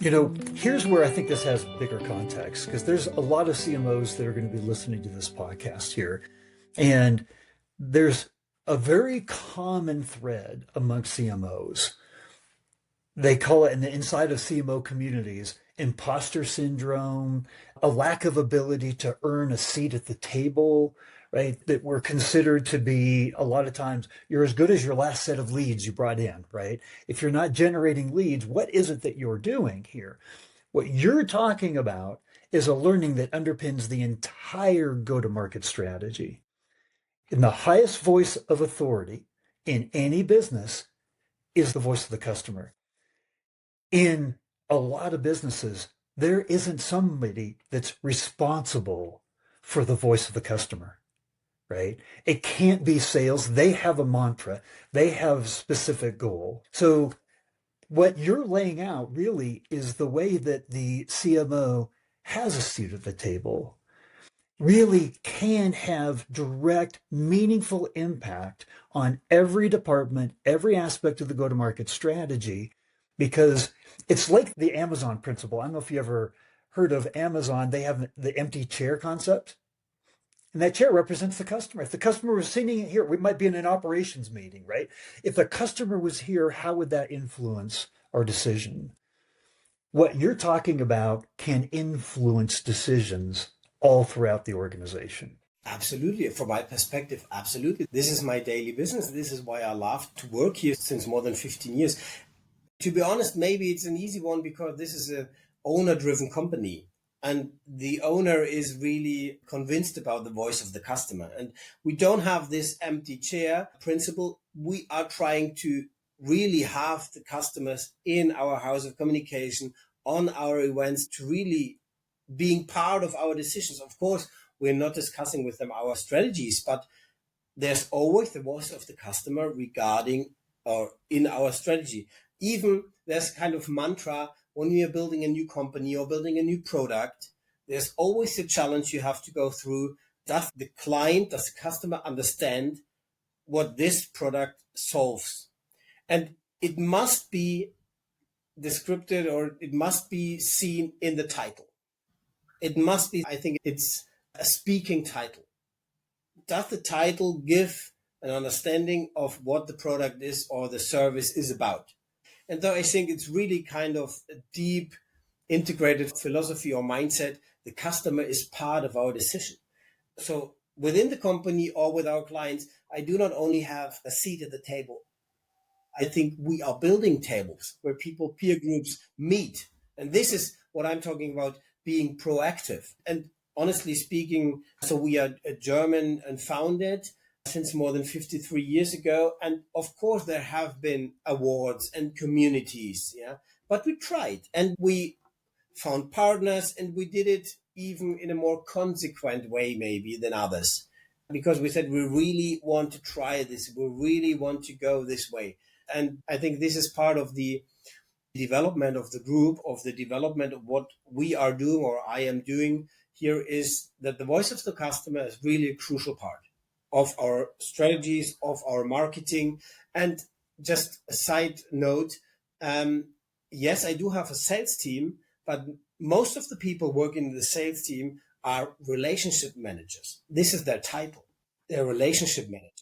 Here's where I think this has bigger context because there's a lot of CMOs that are going to be listening to this podcast here. And there's a very common thread amongst CMOs. They call it in the inside of CMO communities imposter syndrome, a lack of ability to earn a seat at the table, right? That we're considered to be a lot of times you're as good as your last set of leads you brought in, right? If you're not generating leads, what is it that you're doing here? What you're talking about is a learning that underpins the entire go-to-market strategy. And the highest voice of authority in any business is the voice of the customer. In a lot of businesses, there isn't somebody that's responsible for the voice of the customer, right? It can't be sales. They have a mantra. They have a specific goal. So what you're laying out really is the way that the CMO has a seat at the table, really can have direct, meaningful impact on every department, every aspect of the go-to-market strategy, because it's like the Amazon principle. I don't know if you ever heard of Amazon. They have the empty chair concept. And that chair represents the customer. If the customer was sitting here, we might be in an operations meeting, right? If the customer was here, how would that influence our decision? What you're talking about can influence decisions all throughout the organization. Absolutely. From my perspective, absolutely. This is my daily business. This is why I love to work here since more than 15 years. To be honest, maybe it's an easy one because this is an owner-driven company. And the owner is really convinced about the voice of the customer. And we don't have this empty chair principle. We are trying to really have the customers in our house of communication, on our events, to really being part of our decisions. Of course, we're not discussing with them our strategies, but there's always the voice of the customer regarding or in our strategy. Even there's kind of mantra when we are building a new company or building a new product, there's always a challenge you have to go through. Does the client, does the customer understand what this product solves? And it must be described or it must be seen in the title. It must be, I think it's a speaking title. Does the title give an understanding of what the product is or the service is about? And though I think it's really kind of a deep integrated philosophy or mindset, the customer is part of our decision. So within the company or with our clients, I do not only have a seat at the table. I think we are building tables where people, peer groups meet. And this is what I'm talking about, being proactive. And honestly speaking, so we are German and founded since more than 53 years ago. And of course, there have been awards and communities, but we tried and we found partners and we did it even in a more consequent way, maybe than others, because we said, we really want to try this. We really want to go this way. And I think this is part of the development of the group, of the development of what we are doing or I am doing here, is that the voice of the customer is really a crucial part of our strategies, of our marketing. And just a side note, yes, I do have a sales team, but most of the people working in the sales team are relationship managers. This is their title. They're relationship managers.